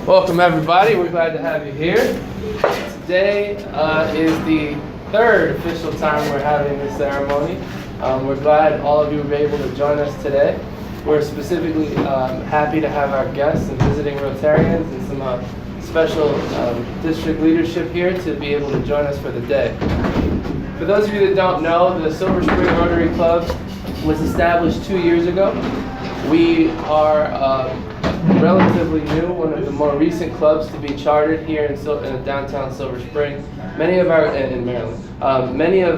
Welcome everybody, we're glad to have you here. Today is the third official time we're having this ceremony. We're glad all of you were able to join us today. We're specifically happy to have our guests and visiting Rotarians and some special district leadership here to be able to join us for the day. For those of you that don't know, the Silver Spring Rotary Club was established 2 years ago. We are relatively new, one of the more recent clubs to be chartered here in downtown Silver Spring. Many of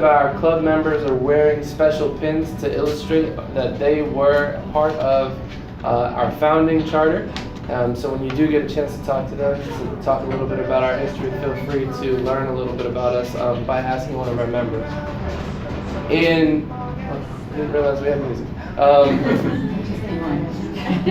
our club members are wearing special pins to illustrate that they were part of our founding charter. So when you do get a chance to talk to them, to talk a little bit about our history, feel free to learn a little bit about us by asking one of our members. I didn't realize we had music.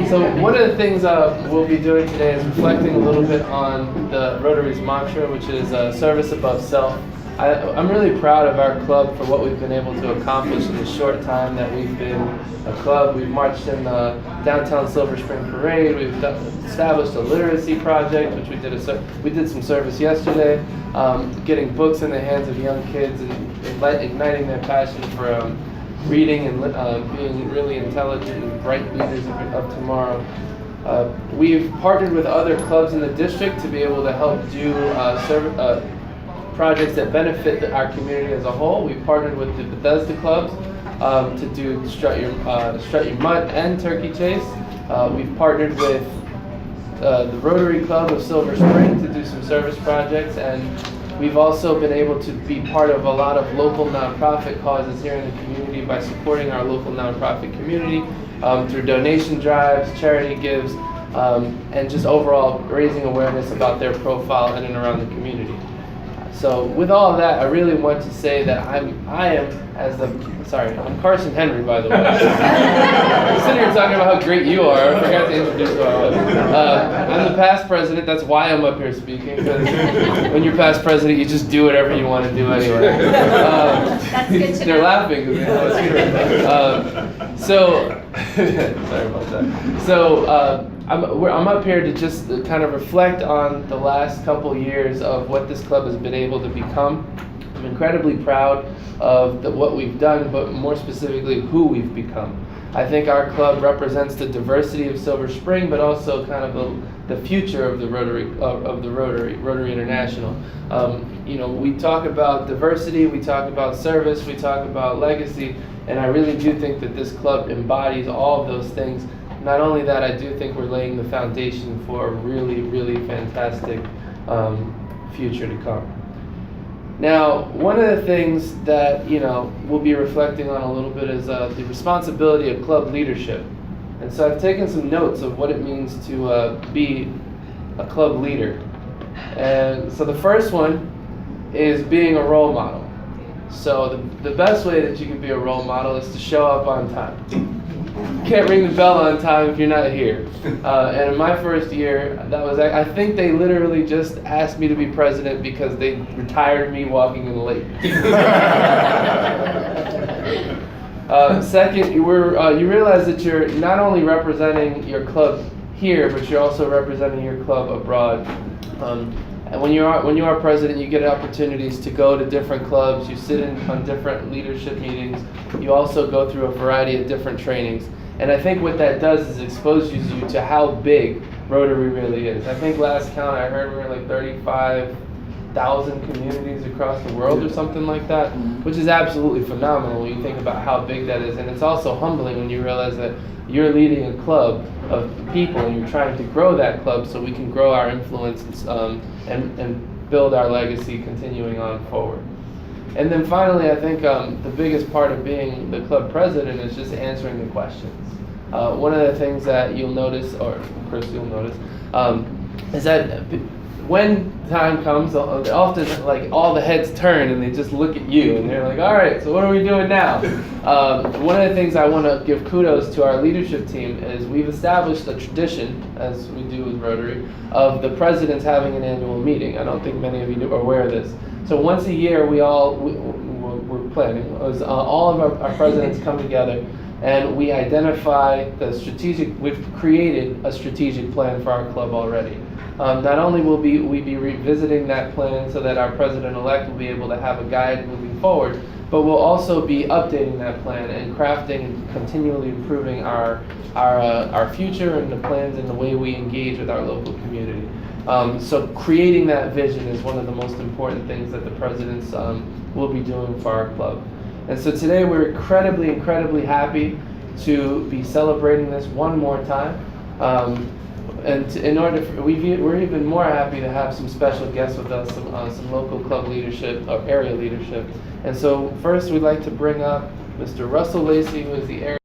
So one of the things we'll be doing today is reflecting a little bit on the Rotary's mantra, which is service above self. I'm really proud of our club for what we've been able to accomplish in the short time that we've been a club. We've marched in the downtown Silver Spring Parade. We've established a literacy project, which we did some service yesterday, getting books in the hands of young kids and igniting their passion for reading and being really intelligent and bright leaders of tomorrow. We've partnered with other clubs in the district to be able to help do projects that benefit our community as a whole. We've partnered with the Bethesda clubs to do Strut Your Mutt and Turkey Chase. We've partnered with the Rotary Club of Silver Spring to do some service projects, and we've also been able to be part of a lot of local nonprofit causes here in the community by supporting our local nonprofit community through donation drives, charity gives, and just overall raising awareness about their profile in and around the community. So with all of that, I really want to say that I'm Carson Henry, by the way. I'm sitting here talking about how great you are. I forgot to introduce who I was. I'm the past president. That's why I'm up here speaking, because when you're past president, you just do whatever you want to do anyway. That's good to know. They're laughing because they know it's here. Sorry about that. So I'm up here to just kind of reflect on the last couple years of what this club has been able to become. I'm incredibly proud of what we've done, but more specifically, who we've become. I think our club represents the diversity of Silver Spring, but also kind of the future of the Rotary International. We talk about diversity, we talk about service, we talk about legacy, and I really do think that this club embodies all of those things. Not only that, I do think we're laying the foundation for a really, really fantastic future to come. Now, one of the things that we'll be reflecting on a little bit is the responsibility of club leadership. And so I've taken some notes of what it means to be a club leader. And so the first one is being a role model. So the best way that you can be a role model is to show up on time. You can't ring the bell on time if you're not here. And in my first year, I think they literally just asked me to be president because they retired me walking in late. Second, you realize that you're not only representing your club here, but you're also representing your club abroad. And when you are president, you get opportunities to go to different clubs. You sit in on different leadership meetings. You also go through a variety of different trainings. And I think what that does is exposes you to how big Rotary really is. I think last count I heard we were like 35,000 communities across the world or something like that, which is absolutely phenomenal when you think about how big that is. And it's also humbling when you realize that you're leading a club of people and you're trying to grow that club so we can grow our influence and build our legacy continuing on forward. And then finally, I think the biggest part of being the club president is just answering the questions. One of the things that you'll notice, or of course you'll notice, is that when time comes, often like all the heads turn and they just look at you and they're like, all right, so what are we doing now? One of the things I want to give kudos to our leadership team is we've established a tradition, as we do with Rotary, of the presidents having an annual meeting. I don't think many of you are aware of this. So once a year we're planning, all of our presidents come together and we identify we've created a strategic plan for our club already. Not only will we be revisiting that plan so that our president-elect will be able to have a guide moving forward, but we'll also be updating that plan and crafting and continually improving our future and the plans and the way we engage with our local community. So creating that vision is one of the most important things that the presidents will be doing for our club. And so today we're incredibly happy to be celebrating this one more time. We're even more happy to have some special guests with us, some local club leadership, or area leadership. And so first we'd like to bring up Mr. Russell Lacey, who is the area